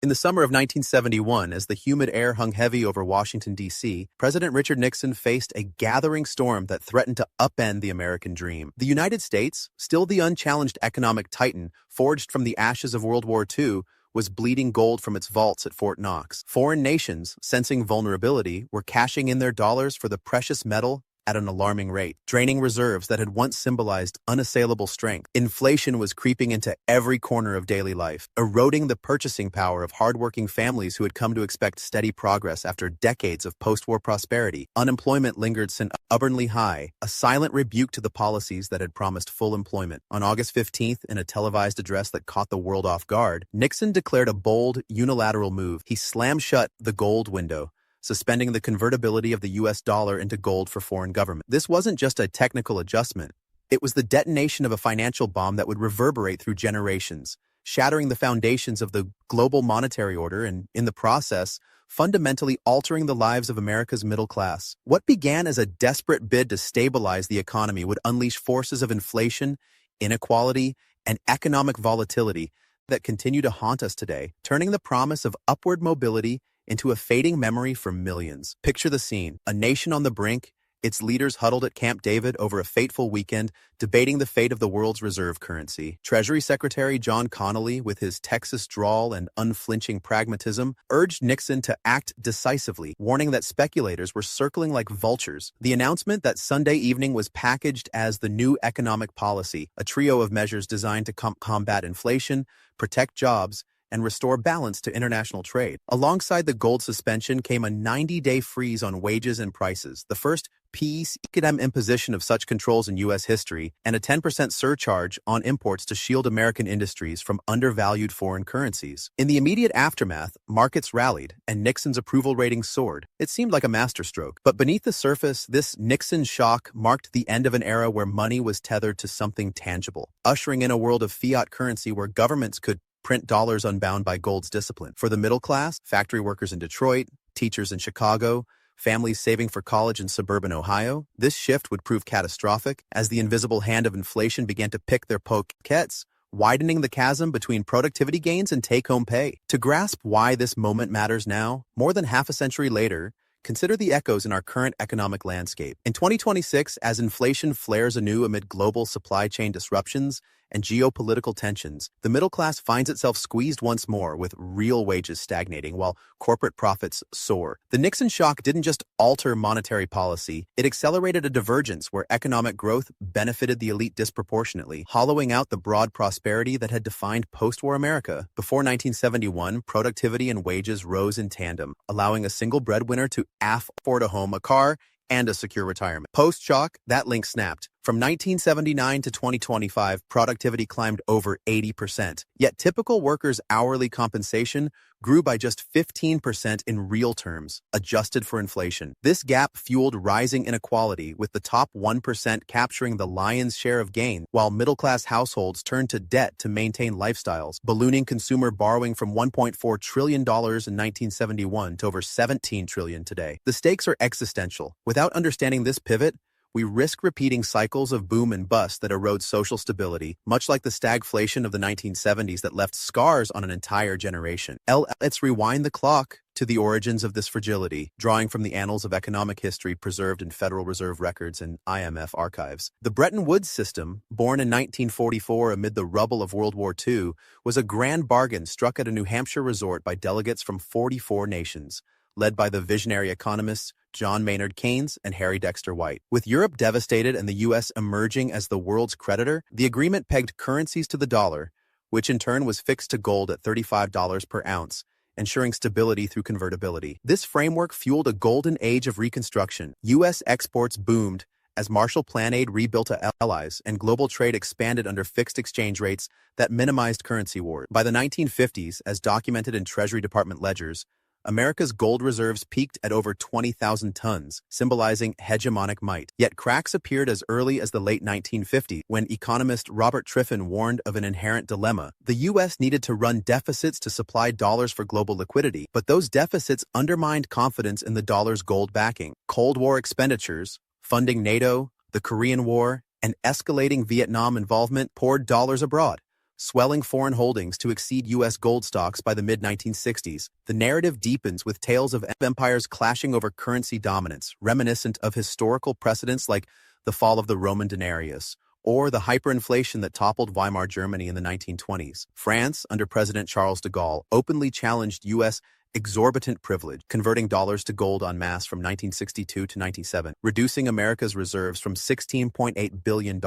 In the summer of 1971, as the humid air hung heavy over Washington, D.C., President Richard Nixon faced a gathering storm that threatened to upend the American dream. The United States, still the unchallenged economic titan forged from the ashes of World War II, was bleeding gold from its vaults at Fort Knox. Foreign nations, sensing vulnerability, were cashing in their dollars for the precious metal at an alarming rate, draining reserves that had once symbolized unassailable strength. Inflation was creeping into every corner of daily life, eroding the purchasing power of hardworking families who had come to expect steady progress after decades of post-war prosperity. Unemployment lingered stubbornly high, a silent rebuke to the policies that had promised full employment. On August 15th, in a televised address that caught the world off guard, Nixon declared a bold, unilateral move. He slammed shut the gold window, suspending the convertibility of the U.S. dollar into gold for foreign government. This wasn't just a technical adjustment. It was the detonation of a financial bomb that would reverberate through generations, shattering the foundations of the global monetary order and, in the process, fundamentally altering the lives of America's middle class. What began as a desperate bid to stabilize the economy would unleash forces of inflation, inequality, and economic volatility that continue to haunt us today, turning the promise of upward mobility into a fading memory for millions. Picture the scene: a nation on the brink, its leaders huddled at Camp David over a fateful weekend, debating the fate of the world's reserve currency. Treasury Secretary John Connally, with his Texas drawl and unflinching pragmatism, urged Nixon to act decisively, warning that speculators were circling like vultures. The announcement that Sunday evening was packaged as the new economic policy, a trio of measures designed to combat inflation, protect jobs, and restore balance to international trade. Alongside the gold suspension came a 90-day freeze on wages and prices, the first peacetime imposition of such controls in U.S. history, and a 10% surcharge on imports to shield American industries from undervalued foreign currencies. In the immediate aftermath, markets rallied, and Nixon's approval rating soared. It seemed like a masterstroke. But beneath the surface, this Nixon shock marked the end of an era where money was tethered to something tangible, ushering in a world of fiat currency where governments could print dollars unbound by gold's discipline. For the middle class, factory workers in Detroit, teachers in Chicago, families saving for college in suburban Ohio, this shift would prove catastrophic as the invisible hand of inflation began to pick their pockets, widening the chasm between productivity gains and take-home pay. To grasp why this moment matters now, more than half a century later, consider the echoes in our current economic landscape. In 2026, as inflation flares anew amid global supply chain disruptions and geopolitical tensions, the middle class finds itself squeezed once more, with real wages stagnating while corporate profits soar. The Nixon shock didn't just alter monetary policy, it accelerated a divergence where economic growth benefited the elite disproportionately, hollowing out the broad prosperity that had defined post-war America. Before 1971, productivity and wages rose in tandem, allowing a single breadwinner to afford a home, a car, and a secure retirement. Post-shock, that link snapped. From 1979 to 2025, productivity climbed over 80%. Yet typical workers' hourly compensation grew by just 15% in real terms, adjusted for inflation. This gap fueled rising inequality, with the top 1% capturing the lion's share of gain, while middle-class households turned to debt to maintain lifestyles, ballooning consumer borrowing from $1.4 trillion in 1971 to over $17 trillion today. The stakes are existential. Without understanding this pivot, we risk repeating cycles of boom and bust that erode social stability, much like the stagflation of the 1970s that left scars on an entire generation. Let's rewind the clock to the origins of this fragility, drawing from the annals of economic history preserved in Federal Reserve records and IMF archives. The Bretton Woods system, born in 1944 amid the rubble of World War II, was a grand bargain struck at a New Hampshire resort by delegates from 44 nations, led by the visionary economists John Maynard Keynes and Harry Dexter White. With Europe devastated and the U.S. emerging as the world's creditor, the agreement pegged currencies to the dollar, which in turn was fixed to gold at $35 per ounce, ensuring stability through convertibility. This framework fueled a golden age of Reconstruction. U.S. exports boomed as Marshall Plan aid rebuilt allies, and global trade expanded under fixed exchange rates that minimized currency wars. By the 1950s, as documented in Treasury Department ledgers, America's gold reserves peaked at over 20,000 tons, symbolizing hegemonic might. Yet cracks appeared as early as the late 1950s, when economist Robert Triffin warned of an inherent dilemma. The U.S. needed to run deficits to supply dollars for global liquidity, but those deficits undermined confidence in the dollar's gold backing. Cold War expenditures, funding NATO, the Korean War, and escalating Vietnam involvement poured dollars abroad, swelling foreign holdings to exceed U.S. gold stocks by the mid-1960s. The narrative deepens with tales of empires clashing over currency dominance, reminiscent of historical precedents like the fall of the Roman denarius, or the hyperinflation that toppled Weimar Germany in the 1920s. France, under President Charles de Gaulle, openly challenged U.S. exorbitant privilege, converting dollars to gold en masse from 1962 to 1997, reducing America's reserves from $16.8 billion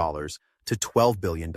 to $12 billion,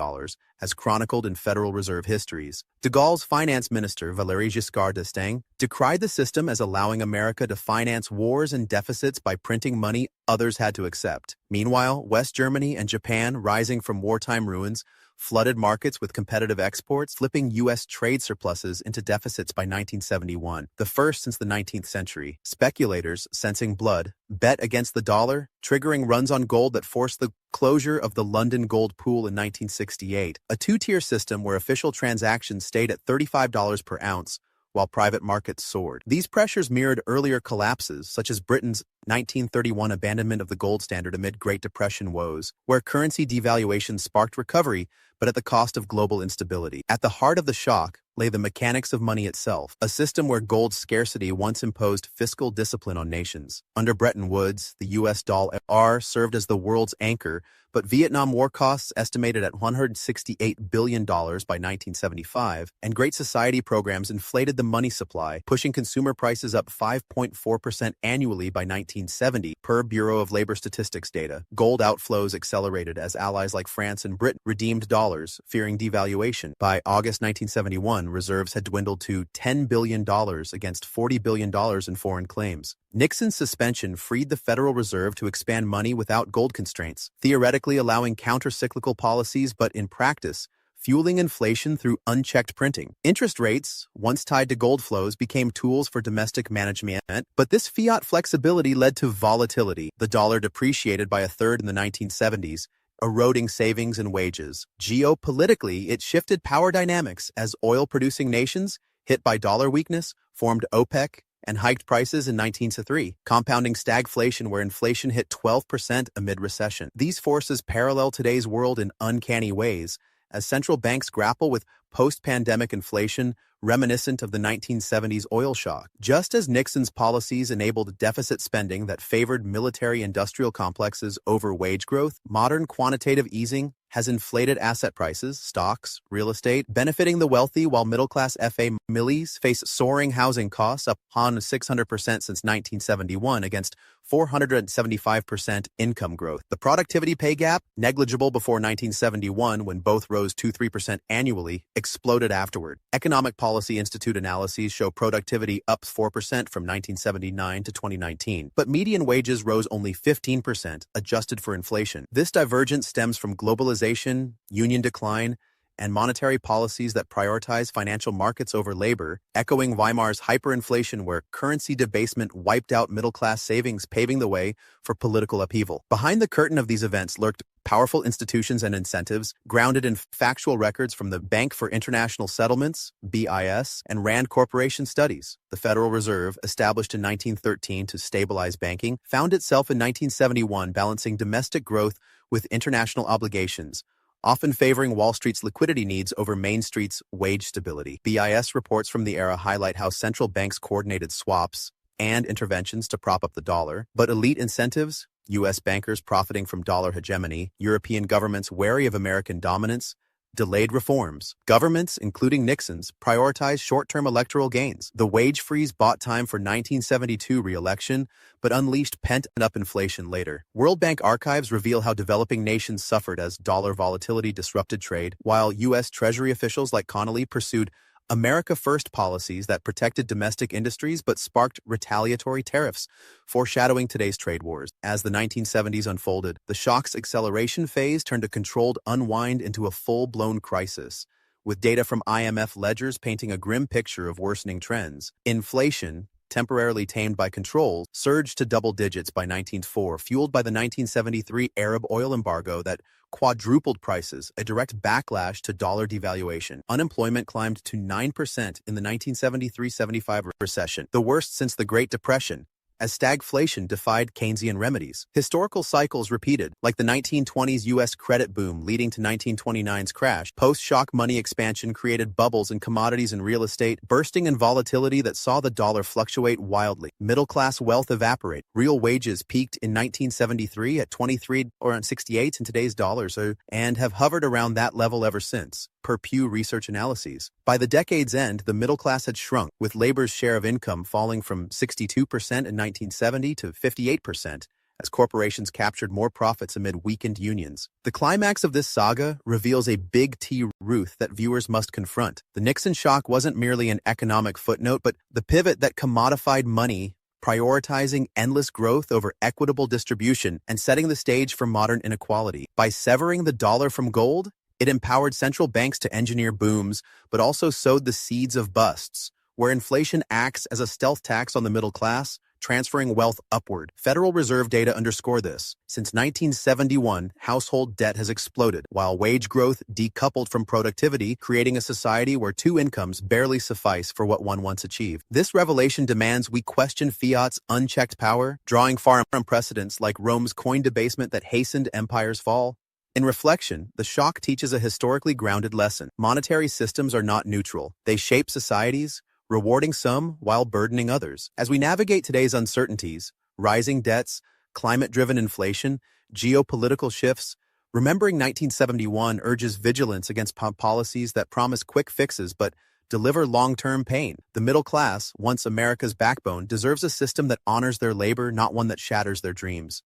as chronicled in Federal Reserve histories. De Gaulle's finance minister, Valéry Giscard d'Estaing, decried the system as allowing America to finance wars and deficits by printing money others had to accept. Meanwhile, West Germany and Japan, rising from wartime ruins, flooded markets with competitive exports, flipping U.S. trade surpluses into deficits by 1971, the first since the 19th century. Speculators, sensing blood, bet against the dollar, triggering runs on gold that forced the closure of the London Gold Pool in 1968, a two-tier system where official transactions stayed at $35 per ounce, while private markets soared. These pressures mirrored earlier collapses, such as Britain's 1931 abandonment of the gold standard amid Great Depression woes, where currency devaluation sparked recovery, but at the cost of global instability. At the heart of the shock lay the mechanics of money itself, a system where gold scarcity once imposed fiscal discipline on nations. Under Bretton Woods, the U.S. dollar served as the world's anchor, but Vietnam War costs estimated at $168 billion by 1975, and Great Society programs inflated the money supply, pushing consumer prices up 5.4% annually by 1970, per Bureau of Labor Statistics data. Gold outflows accelerated as allies like France and Britain redeemed dollars, fearing devaluation. By August 1971, reserves had dwindled to $10 billion against $40 billion in foreign claims. Nixon's suspension freed the Federal Reserve to expand money without gold constraints, theoretically allowing counter-cyclical policies, but in practice, fueling inflation through unchecked printing. Interest rates, once tied to gold flows, became tools for domestic management, but this fiat flexibility led to volatility. The dollar depreciated by a third in the 1970s, eroding savings and wages. Geopolitically, it shifted power dynamics as oil-producing nations, hit by dollar weakness, formed OPEC and hiked prices in 1903, compounding stagflation where inflation hit 12% amid recession. These forces parallel today's world in uncanny ways, as central banks grapple with post-pandemic inflation reminiscent of the 1970s oil shock. Just as Nixon's policies enabled deficit spending that favored military-industrial complexes over wage growth, modern quantitative easing has inflated asset prices, stocks, real estate, benefiting the wealthy while middle-class families face soaring housing costs up on 600% since 1971 against 475% income growth. The productivity pay gap, negligible before 1971 when both rose 2-3% annually, exploded afterward. Economic Policy Institute analyses show productivity up 4% from 1979 to 2019, but median wages rose only 15%, adjusted for inflation. This divergence stems from globalization, union decline, and monetary policies that prioritize financial markets over labor, echoing Weimar's hyperinflation where currency debasement wiped out middle-class savings, paving the way for political upheaval. Behind the curtain of these events lurked powerful institutions and incentives, grounded in factual records from the Bank for International Settlements, BIS, and Rand Corporation studies. The Federal Reserve, established in 1913 to stabilize banking, found itself in 1971 balancing domestic growth with international obligations, often favoring Wall Street's liquidity needs over Main Street's wage stability. BIS reports from the era highlight how central banks coordinated swaps and interventions to prop up the dollar, but elite incentives, U.S. bankers profiting from dollar hegemony, European governments wary of American dominance, delayed reforms. Governments, including Nixon's, prioritized short-term electoral gains. The wage freeze bought time for 1972 re-election, but unleashed pent-up inflation later. World Bank archives reveal how developing nations suffered as dollar volatility disrupted trade, while U.S. Treasury officials like Connolly pursued America First policies that protected domestic industries but sparked retaliatory tariffs, foreshadowing today's trade wars. As the 1970s unfolded, the shock's acceleration phase turned a controlled unwind into a full-blown crisis, with data from IMF ledgers painting a grim picture of worsening trends. Inflation, temporarily tamed by controls, surged to double digits by 1904, fueled by the 1973 Arab oil embargo that quadrupled prices, a direct backlash to dollar devaluation. Unemployment climbed to 9% in the 1973-75 recession, the worst since the Great Depression, as stagflation defied Keynesian remedies. Historical cycles repeated, like the 1920s U.S. credit boom leading to 1929's crash. Post-shock money expansion created bubbles in commodities and real estate, bursting in volatility that saw the dollar fluctuate wildly. Middle-class wealth evaporate. Real wages peaked in 1973 at 23 or 68 in today's dollars, and have hovered around that level ever since, per Pew Research analyses. By the decade's end, the middle class had shrunk, with labor's share of income falling from 62% in 1970 to 58%, as corporations captured more profits amid weakened unions. The climax of this saga reveals a big T truth that viewers must confront. The Nixon shock wasn't merely an economic footnote, but the pivot that commodified money, prioritizing endless growth over equitable distribution and setting the stage for modern inequality. By severing the dollar from gold, it empowered central banks to engineer booms, but also sowed the seeds of busts, where inflation acts as a stealth tax on the middle class, transferring wealth upward. Federal Reserve data underscore this. Since 1971, household debt has exploded, while wage growth decoupled from productivity, creating a society where two incomes barely suffice for what one once achieved. This revelation demands we question fiat's unchecked power, drawing far from precedents like Rome's coin debasement that hastened empire's fall. In reflection, the shock teaches a historically grounded lesson. Monetary systems are not neutral. They shape societies, rewarding some while burdening others. As we navigate today's uncertainties, rising debts, climate-driven inflation, geopolitical shifts, remembering 1971 urges vigilance against policies that promise quick fixes but deliver long-term pain. The middle class, once America's backbone, deserves a system that honors their labor, not one that shatters their dreams.